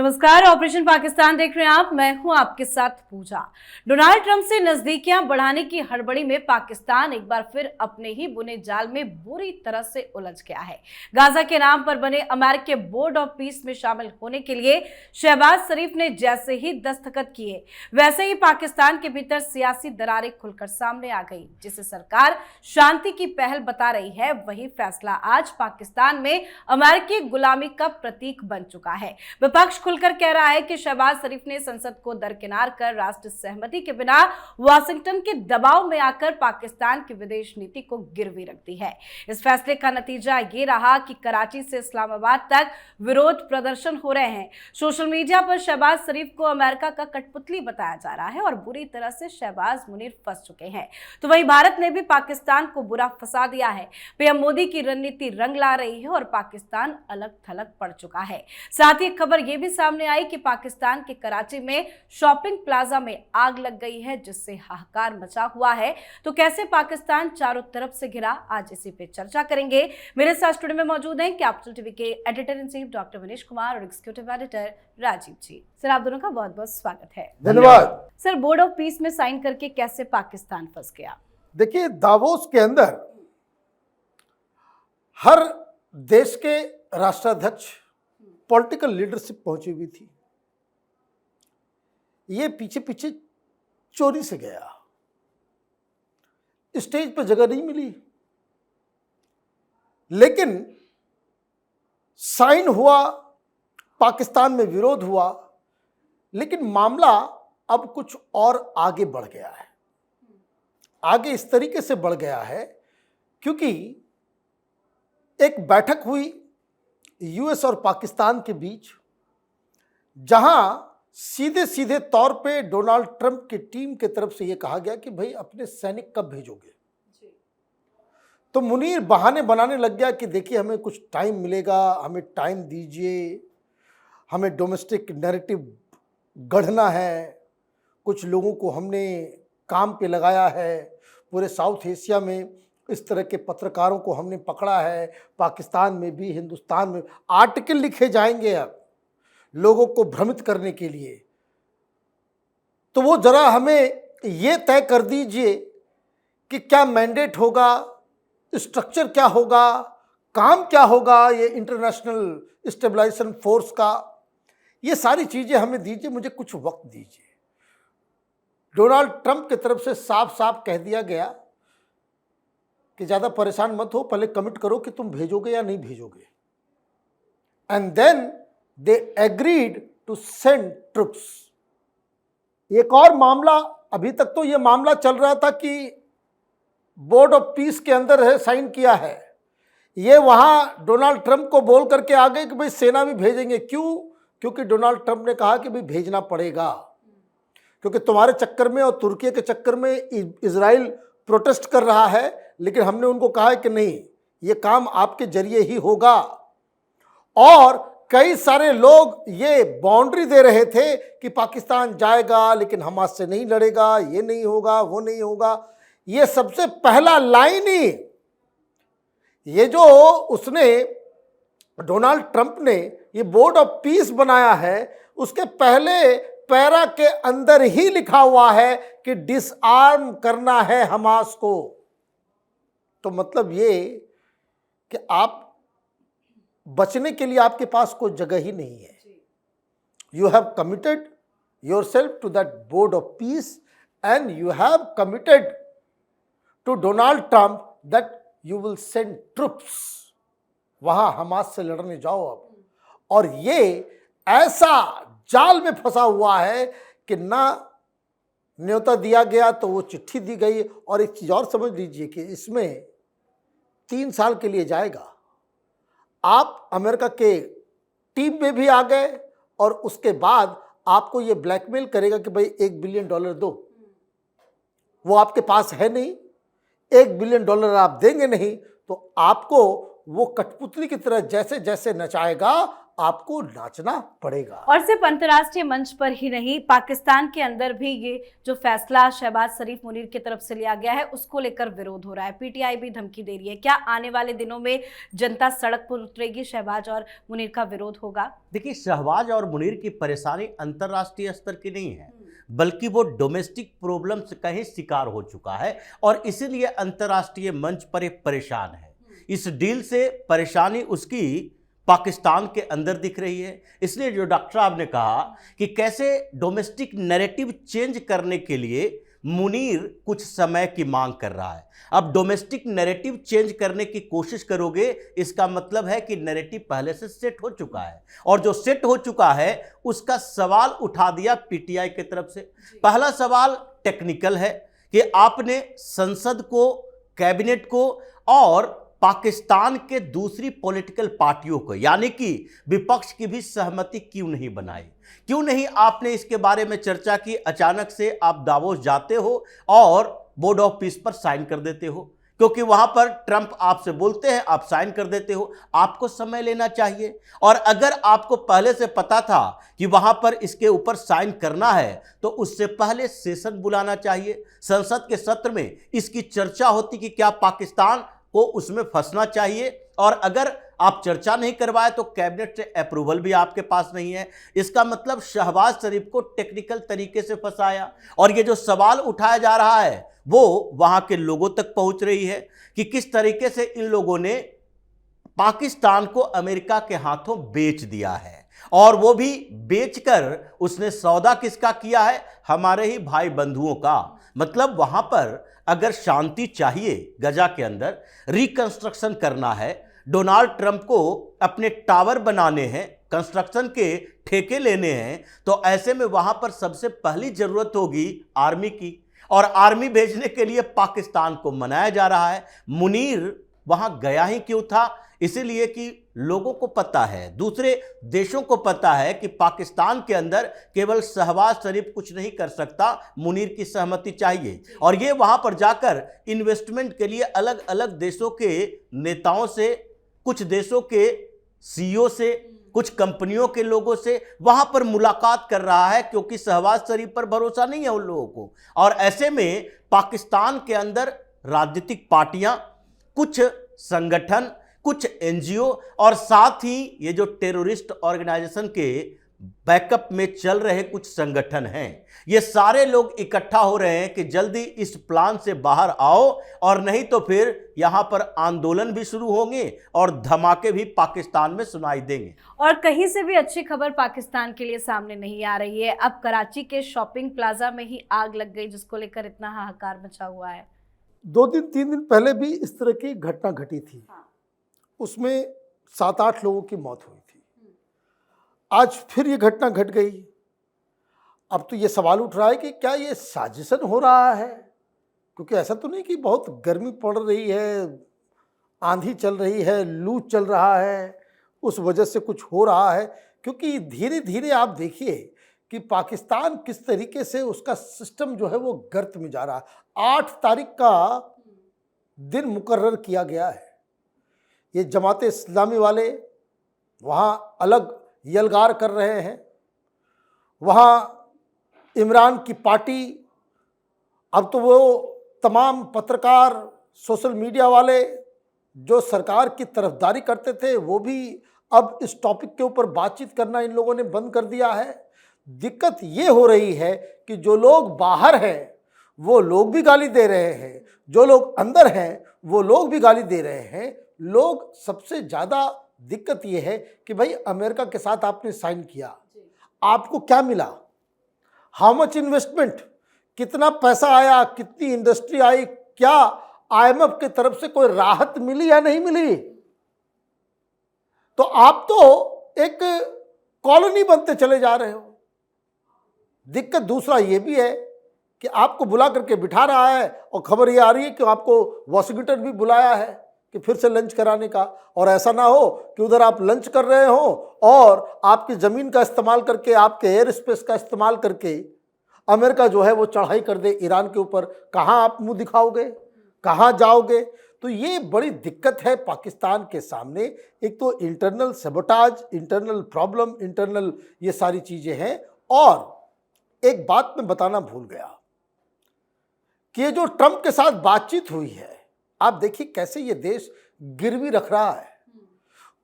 नमस्कार, ऑपरेशन पाकिस्तान देख रहे हैं आप। मैं हूं आपके साथ पूजा। डोनाल्ड ट्रंप से नजदीकियां बढ़ाने की हड़बड़ी में पाकिस्तान एक बार फिर अपने ही बुने जाल में बुरी तरह से उलझ गया है। गाजा के नाम पर बने अमेरिकी बोर्ड ऑफ पीस में शामिल होने के लिए शहबाज शरीफ ने जैसे ही दस्तखत किए, वैसे ही पाकिस्तान के भीतर सियासी दरारें खुलकर सामने आ गई। जिसे सरकार शांति की पहल बता रही है, वही फैसला आज पाकिस्तान में अमेरिकी गुलामी का प्रतीक बन चुका है। विपक्ष खुलकर कह रहा है कि शहबाज शरीफ ने संसद को दरकिनार कर राष्ट्र सहमति के बिना वाशिंगटन के दबाव में आकर पाकिस्तान की विदेश नीति को गिरवी रख दी है। इस फैसले का नतीजा ये रहा कि कराची से इस्लामाबाद तक विरोध प्रदर्शन हो रहे हैं। सोशल मीडिया पर शहबाज शरीफ को अमेरिका का कठपुतली बताया जा रहा है और बुरी तरह से शहबाज मुनीर फंस चुके हैं। तो वहीं भारत ने भी पाकिस्तान को बुरा फंसा दिया है। पीएम मोदी की रणनीति रंग ला रही है और पाकिस्तान अलग थलग पड़ चुका है। साथ ही खबर यह भी सामने आई कि पाकिस्तान के कराची में शॉपिंग प्लाजा में आग लग गई है, जिससे हाहाकार मचा हुआ है। तो कैसे पाकिस्तान चारों तरफ से घिरा, आज इसी पे चर्चा करेंगे। मेरे साथ स्टूडियो में मौजूद हैं कैपिटल टीवी के editor in chief doctor Vinesh Kumar और एग्जीक्यूटिव एडिटर राजीव जी। सर, आप दोनों का बहुत बहुत स्वागत है। धन्यवाद। सर, बोर्ड ऑफ पीस में साइन करके कैसे पाकिस्तान फंस गया? देखिए, दावोस के अंदर हर देश के राष्ट्राध्यक्ष, पॉलिटिकल लीडरशिप पहुंची हुई थी। ये पीछे पीछे चोरी से गया, स्टेज पर जगह नहीं मिली, लेकिन साइन हुआ, पाकिस्तान में विरोध हुआ, लेकिन मामला अब कुछ और आगे बढ़ गया है। आगे इस तरीके से बढ़ गया है क्योंकि एक बैठक हुई यूएस और पाकिस्तान के बीच, जहां सीधे सीधे तौर पे डोनाल्ड ट्रंप की टीम की तरफ से यह कहा गया कि भाई अपने सैनिक कब भेजोगे। तो मुनीर बहाने बनाने लग गया कि देखिए हमें कुछ टाइम मिलेगा, हमें टाइम दीजिए, हमें डोमेस्टिक नैरेटिव गढ़ना है, कुछ लोगों को हमने काम पे लगाया है, पूरे साउथ एशिया में इस तरह के पत्रकारों को हमने पकड़ा है, पाकिस्तान में भी, हिंदुस्तान में आर्टिकल लिखे जाएंगे अब लोगों को भ्रमित करने के लिए। तो वो जरा हमें ये तय कर दीजिए कि क्या मैंडेट होगा, स्ट्रक्चर क्या होगा, काम क्या होगा, ये इंटरनेशनल स्टेबलाइजेशन फोर्स का, ये सारी चीज़ें हमें दीजिए, मुझे कुछ वक्त दीजिए। डोनाल्ड ट्रंप की तरफ से साफ साफ कह दिया गया कि ज़्यादा परेशान मत हो, पहले कमिट करो कि तुम भेजोगे या नहीं भेजोगे। And then they agreed to send troops. एक और मामला, अभी तक तो ये मामला चल रहा था कि बोर्ड ऑफ पीस के अंदर है, साइन किया है, ये वहाँ डोनाल्ड ट्रंप को बोल करके आ गए कि भाई सेना भी भेजेंगे। क्यों? क्योंकि डोनाल्ड ट्रंप ने कहा कि भाई भेजना पड़ेगा, क्योंकि तुम्हारे चक्कर में और तुर्की के चक्कर में इजराइल प्रोटेस्ट कर रहा है, लेकिन हमने उनको कहा है कि नहीं, ये काम आपके जरिए ही होगा। और कई सारे लोग ये बाउंड्री दे रहे थे कि पाकिस्तान जाएगा लेकिन हमास से नहीं लड़ेगा, ये नहीं होगा, वो नहीं होगा। ये सबसे पहला लाइन ही, ये जो उसने डोनाल्ड ट्रंप ने ये बोर्ड ऑफ पीस बनाया है, उसके पहले पैरा के अंदर ही लिखा हुआ है कि डिसआर्म करना है हमास को। तो मतलब ये कि आप बचने के लिए आपके पास कोई जगह ही नहीं है। You have committed yourself to that board of peace and you have committed to Donald Trump that you will send troops, वहां हमास से लड़ने जाओ अब। और ये ऐसा जाल में फंसा हुआ है कि ना न्योता दिया गया तो वो चिट्ठी दी गई। और एक चीज़ और समझ लीजिए कि इसमें 3 साल के लिए जाएगा। आप अमेरिका के टीम में भी आ गए और उसके बाद आपको ये ब्लैकमेल करेगा कि भाई $1 बिलियन दो। वो आपके पास है नहीं, $1 बिलियन आप देंगे नहीं, तो आपको वो कठपुतली की तरह जैसे जैसे नचाएगा आपको नाचना पड़ेगा। और सिर्फ अंतर्राष्ट्रीय मंच पर ही नहीं, पाकिस्तान के अंदर भी ये जो फैसला शहबाज शरीफ मुनीर की तरफ से लिया गया है उसको लेकर विरोध हो रहा है। पीटीआई भी धमकी दे रही है। क्या आने वाले दिनों में जनता सड़क पर उतरेगी, शहबाज और मुनीर का विरोध होगा? देखिए, शहबाज और मुनीर की परेशानी अंतर्राष्ट्रीय स्तर की नहीं है, बल्कि वो डोमेस्टिक प्रॉब्लम से कहीं शिकार हो चुका है और इसीलिए अंतर्राष्ट्रीय मंच पर एक परेशान है। इस डील से परेशानी उसकी पाकिस्तान के अंदर दिख रही है। इसलिए जो डॉक्टर साहब ने कहा कि कैसे डोमेस्टिक नैरेटिव चेंज करने के लिए मुनीर कुछ समय की मांग कर रहा है। अब डोमेस्टिक नैरेटिव चेंज करने की कोशिश करोगे, इसका मतलब है कि नैरेटिव पहले से सेट हो चुका है और जो सेट हो चुका है उसका सवाल उठा दिया पीटीआई की तरफ से। पहला सवाल टेक्निकल है कि आपने संसद को, कैबिनेट को और पाकिस्तान के दूसरी पॉलिटिकल पार्टियों को, यानी कि विपक्ष की भी सहमति क्यों नहीं बनाई? क्यों नहीं आपने इसके बारे में चर्चा की? अचानक से आप दावोस जाते हो और बोर्ड ऑफ पीस पर साइन कर देते हो, क्योंकि वहां पर ट्रंप आपसे बोलते हैं, आप साइन कर देते हो। आपको समय लेना चाहिए। और अगर आपको पहले से पता था कि वहां पर इसके ऊपर साइन करना है तो उससे पहले सेशन बुलाना चाहिए। संसद के सत्र में इसकी चर्चा होती कि क्या पाकिस्तान को उसमें फंसना चाहिए, और अगर आप चर्चा नहीं करवाए तो कैबिनेट से अप्रूवल भी आपके पास नहीं है। इसका मतलब शहबाज शरीफ को टेक्निकल तरीके से फंसाया। और ये जो सवाल उठाया जा रहा है वो वहां के लोगों तक पहुंच रही है कि किस तरीके से इन लोगों ने पाकिस्तान को अमेरिका के हाथों बेच दिया है, और वो भी बेचकर उसने सौदा किसका किया है? हमारे ही भाई बंधुओं का। मतलब वहां पर अगर शांति चाहिए, गजा के अंदर रिकंस्ट्रक्शन करना है, डोनाल्ड ट्रंप को अपने टावर बनाने हैं, कंस्ट्रक्शन के ठेके लेने हैं, तो ऐसे में वहां पर सबसे पहली जरूरत होगी आर्मी की, और आर्मी भेजने के लिए पाकिस्तान को मनाया जा रहा है। मुनीर वहां गया ही क्यों था? इसीलिए कि लोगों को पता है, दूसरे देशों को पता है कि पाकिस्तान के अंदर केवल शहबाज शरीफ कुछ नहीं कर सकता, मुनीर की सहमति चाहिए। और ये वहां पर जाकर इन्वेस्टमेंट के लिए अलग अलग देशों के नेताओं से, कुछ देशों के सीईओ से, कुछ कंपनियों के लोगों से वहां पर मुलाकात कर रहा है, क्योंकि शहबाज शरीफ पर भरोसा नहीं है उन लोगों को। और ऐसे में पाकिस्तान के अंदर राजनीतिक पार्टियां, कुछ संगठन, कुछ एनजीओ और साथ ही ये जो टेररिस्ट ऑर्गेनाइजेशन के बैकअप में चल रहे कुछ संगठन हैं, ये सारे लोग इकट्ठा हो रहे हैं कि जल्दी इस प्लान से बाहर आओ, और नहीं तो फिर यहां पर आंदोलन भी शुरू होंगे और धमाके भी पाकिस्तान में सुनाई देंगे। और कहीं से भी अच्छी खबर पाकिस्तान के लिए सामने नहीं आ रही है। अब कराची के शॉपिंग प्लाजा में ही आग लग गई, जिसको लेकर इतना हाहाकार मचा हुआ है। 2 दिन 3 दिन पहले भी इस तरह की घटना घटी थी। उसमें 7-8 लोगों की मौत हुई थी। आज फिर ये घटना घट गई। अब तो ये सवाल उठ रहा है कि क्या ये साजिशन हो रहा है? क्योंकि ऐसा तो नहीं कि बहुत गर्मी पड़ रही है, आंधी चल रही है, लू चल रहा है, उस वजह से कुछ हो रहा है। क्योंकि धीरे धीरे आप देखिए कि पाकिस्तान किस तरीके से उसका सिस्टम जो है वो गर्त में जा रहा है। 8 तारीख का दिन मुकर्रर किया गया है। ये जमाते इस्लामी वाले वहाँ अलग यलगार कर रहे हैं, वहाँ इमरान की पार्टी, अब तो वो तमाम पत्रकार, सोशल मीडिया वाले जो सरकार की तरफदारी करते थे वो भी अब इस टॉपिक के ऊपर बातचीत करना इन लोगों ने बंद कर दिया है। दिक्कत ये हो रही है कि जो लोग बाहर हैं वो लोग भी गाली दे रहे हैं, जो लोग अंदर हैं वो लोग भी गाली दे रहे हैं। लोग सबसे ज़्यादा दिक्कत ये है कि भाई अमेरिका के साथ आपने साइन किया, आपको क्या मिला? हाउ मच इन्वेस्टमेंट, कितना पैसा आया, कितनी इंडस्ट्री आई, क्या आईएमएफ की तरफ से कोई राहत मिली या नहीं मिली? तो आप तो एक कॉलोनी बनते चले जा रहे हो। दिक्कत दूसरा ये भी है कि आपको बुला करके बिठा रहा है और खबर ये आ रही है कि आपको वॉशिंगटन भी बुलाया है कि फिर से लंच कराने का। और ऐसा ना हो कि उधर आप लंच कर रहे हो और आपकी ज़मीन का इस्तेमाल करके, आपके एयर स्पेस का इस्तेमाल करके अमेरिका जो है वो चढ़ाई कर दे ईरान के ऊपर। कहाँ आप मुंह दिखाओगे, कहाँ जाओगे? तो तो ये बड़ी दिक्कत है पाकिस्तान के सामने। एक तो internal sabotage, internal problem, internal ये सारी चीज़ें हैं। और एक बात मैं बताना भूल गया कि ये जो ट्रंप के साथ बातचीत हुई है, आप देखिए कैसे ये देश गिरवी रख रहा है।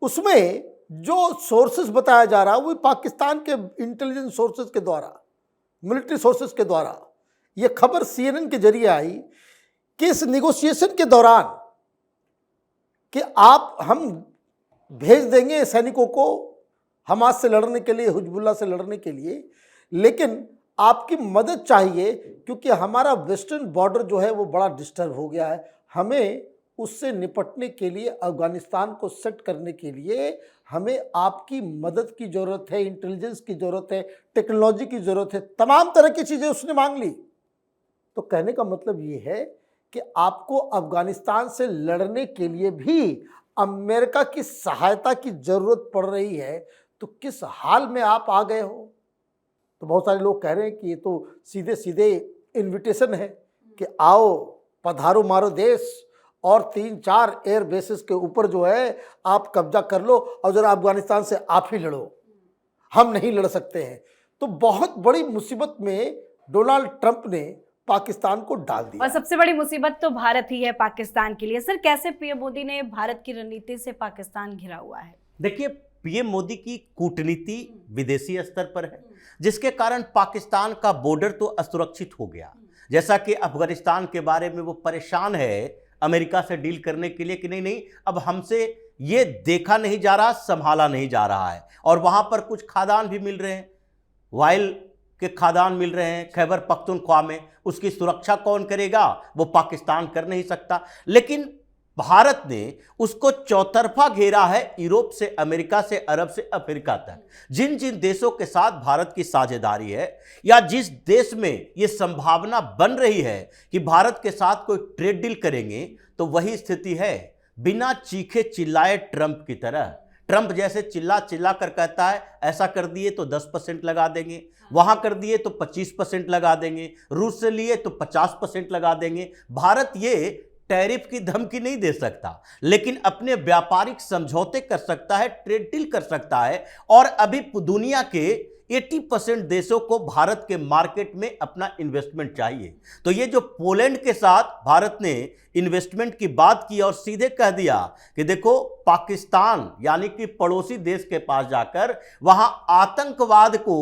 उसमें जो सोर्सेस बताया जा रहा है वो पाकिस्तान के इंटेलिजेंस सोर्सेस के द्वारा, मिलिट्री सोर्सेस के द्वारा ये खबर CNN के जरिए आई कि इस निगोशिएशन के दौरान कि हम भेज देंगे सैनिकों को हमास से लड़ने के लिए, हिजबुल्लाह से लड़ने के लिए, लेकिन आपकी मदद चाहिए क्योंकि हमारा वेस्टर्न बॉर्डर जो है वो बड़ा डिस्टर्ब हो गया है। हमें उससे निपटने के लिए, अफगानिस्तान को सेट करने के लिए हमें आपकी मदद की ज़रूरत है, इंटेलिजेंस की ज़रूरत है, टेक्नोलॉजी की ज़रूरत है, तमाम तरह की चीज़ें उसने मांग ली। तो कहने का मतलब ये है कि आपको अफगानिस्तान से लड़ने के लिए भी अमेरिका की सहायता की ज़रूरत पड़ रही है। तो किस हाल में आप आ गए हो? तो बहुत सारे लोग कह रहे हैं कि ये तो सीधे सीधे इनविटेशन है कि आओ पधारो मारो देश, और 3-4 एयर बेसिस के ऊपर जो है आप कब्जा कर लो और जरा अफगानिस्तान से आप ही लड़ो, हम नहीं लड़ सकते हैं। तो बहुत बड़ी मुसीबत में डोनाल्ड ट्रंप ने पाकिस्तान को डाल दिया। और सबसे बड़ी मुसीबत तो भारत ही है पाकिस्तान के लिए। सर, कैसे पीएम मोदी ने भारत की रणनीति से पाकिस्तान घिरा हुआ है? देखिए, पीएम मोदी की कूटनीति विदेशी स्तर पर है, जिसके कारण पाकिस्तान का बॉर्डर तो असुरक्षित हो गया। जैसा कि अफगानिस्तान के बारे में वो परेशान है अमेरिका से डील करने के लिए कि नहीं अब हमसे ये देखा नहीं जा रहा, संभाला नहीं जा रहा है। और वहां पर कुछ खादान भी मिल रहे हैं, वाइल के खादान मिल रहे हैं खैबर पख्तूनख्वा में, उसकी सुरक्षा कौन करेगा? वो पाकिस्तान कर नहीं सकता। लेकिन भारत ने उसको चौतरफा घेरा है, यूरोप से, अमेरिका से, अरब से अफ्रीका तक। जिन जिन देशों के साथ भारत की साझेदारी है या जिस देश में ये संभावना बन रही है कि भारत के साथ कोई ट्रेड डील करेंगे, तो वही स्थिति है। बिना चीखे चिल्लाए ट्रंप की तरह, ट्रंप जैसे चिल्ला चिल्ला कर कहता है ऐसा कर दिए तो 10% लगा देंगे, वहां कर दिए तो 25% लगा देंगे, रूस से लिए तो 50% लगा देंगे। भारत ये टैरिफ की धमकी नहीं दे सकता, लेकिन अपने व्यापारिक समझौते कर सकता है, ट्रेड डील कर सकता है। और अभी दुनिया के 80% देशों को भारत के मार्केट में अपना इन्वेस्टमेंट चाहिए। तो ये जो पोलैंड के साथ भारत ने इन्वेस्टमेंट की बात की और सीधे कह दिया कि देखो पाकिस्तान यानी कि पड़ोसी देश के पास जाकर वहां आतंकवाद को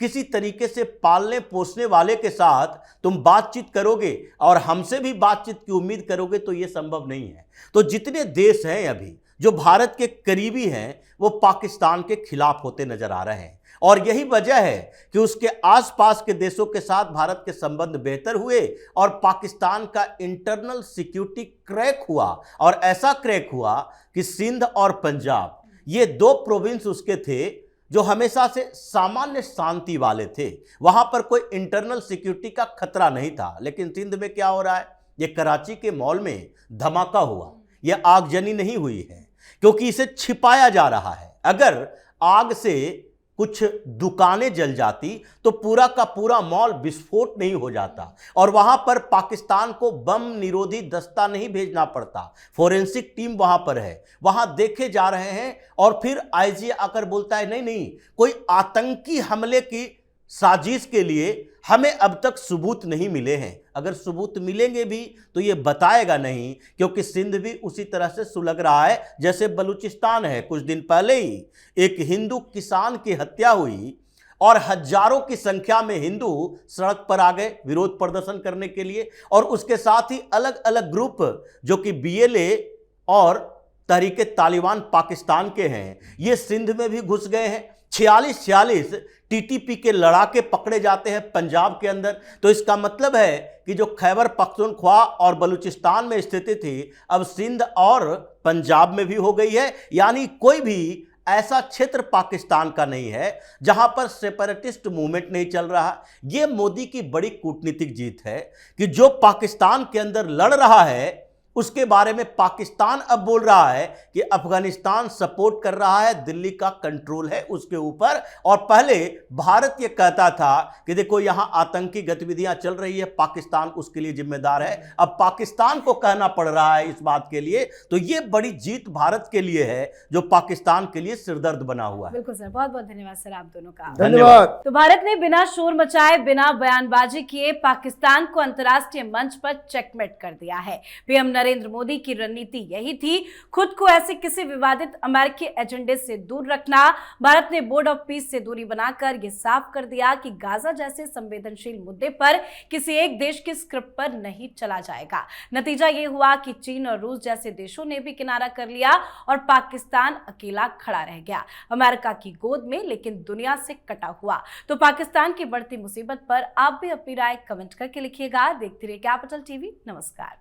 किसी तरीके से पालने पोसने वाले के साथ तुम बातचीत करोगे और हमसे भी बातचीत की उम्मीद करोगे, तो यह संभव नहीं है। तो जितने देश हैं अभी जो भारत के करीबी हैं, वो पाकिस्तान के खिलाफ होते नजर आ रहे हैं। और यही वजह है कि उसके आसपास के देशों के साथ भारत के संबंध बेहतर हुए और पाकिस्तान का इंटरनल सिक्योरिटी क्रैक हुआ। और ऐसा क्रैक हुआ कि सिंध और पंजाब, ये 2 प्रोविंस उसके थे जो हमेशा से सामान्य शांति वाले थे, वहां पर कोई इंटरनल सिक्योरिटी का खतरा नहीं था। लेकिन सिंध में क्या हो रहा है? ये कराची के मॉल में धमाका हुआ, यह आगजनी नहीं हुई है क्योंकि इसे छिपाया जा रहा है। अगर आग से कुछ दुकानें जल जाती तो पूरा का पूरा मॉल विस्फोट नहीं हो जाता और वहां पर पाकिस्तान को बम निरोधी दस्ता नहीं भेजना पड़ता। फोरेंसिक टीम वहां पर है, वहां देखे जा रहे हैं। और फिर आईजी आकर बोलता है नहीं, कोई आतंकी हमले की साजिश के लिए हमें अब तक सबूत नहीं मिले हैं। अगर सबूत मिलेंगे भी तो ये बताएगा नहीं, क्योंकि सिंध भी उसी तरह से सुलग रहा है जैसे बलूचिस्तान है। कुछ दिन पहले ही एक हिंदू किसान की हत्या हुई और हजारों की संख्या में हिंदू सड़क पर आ गए विरोध प्रदर्शन करने के लिए। और उसके साथ ही अलग अलग ग्रुप जो कि BLA और तहरीके तालिबान पाकिस्तान के हैं, ये सिंध में भी घुस गए हैं। 46 TTP के लड़ाके पकड़े जाते हैं पंजाब के अंदर। तो इसका मतलब है कि जो खैबर पख्तूनख्वा और बलूचिस्तान में स्थिति थी, अब सिंध और पंजाब में भी हो गई है। यानी कोई भी ऐसा क्षेत्र पाकिस्तान का नहीं है जहां पर सेपरेटिस्ट मूवमेंट नहीं चल रहा। यह मोदी की बड़ी कूटनीतिक जीत है कि जो पाकिस्तान के अंदर लड़ रहा है उसके बारे में पाकिस्तान अब बोल रहा है कि अफगानिस्तान सपोर्ट कर रहा है, दिल्ली का कंट्रोल है उसके ऊपर। और पहले भारत ये कहता था कि देखो यहां आतंकी गतिविधियां चल रही है, पाकिस्तान उसके लिए जिम्मेदार है। अब पाकिस्तान को कहना पड़ रहा है इस बात के लिए, तो ये बड़ी जीत भारत के लिए है जो पाकिस्तान के लिए सिरदर्द बना हुआ है। बिल्कुल सर, बहुत बहुत धन्यवाद सर आप दोनों का। धन्यवाद। तो भारत ने बिना शोर मचाए, बिना बयानबाजी किए पाकिस्तान को अंतर्राष्ट्रीय मंच पर चेकमेट कर दिया है। पीएम नरेंद्र मोदी की रणनीति यही थी, खुद को ऐसे किसी विवादित अमेरिकी एजेंडे से दूर रखना। भारत ने बोर्ड ऑफ पीस से दूरी बनाकर यह साफ कर दिया कि गाजा जैसे संवेदनशील मुद्दे पर किसी एक देश की स्क्रिप्ट पर नहीं चला जाएगा। नतीजा यह हुआ कि चीन और रूस जैसे देशों ने भी किनारा कर लिया और पाकिस्तान अकेला खड़ा रह गया, अमेरिका की गोद में लेकिन दुनिया से कटा हुआ। तो पाकिस्तान की बढ़ती मुसीबत पर आप भी अपनी राय कमेंट करके लिखिएगा। देखते रहिए कैपिटल टीवी। नमस्कार।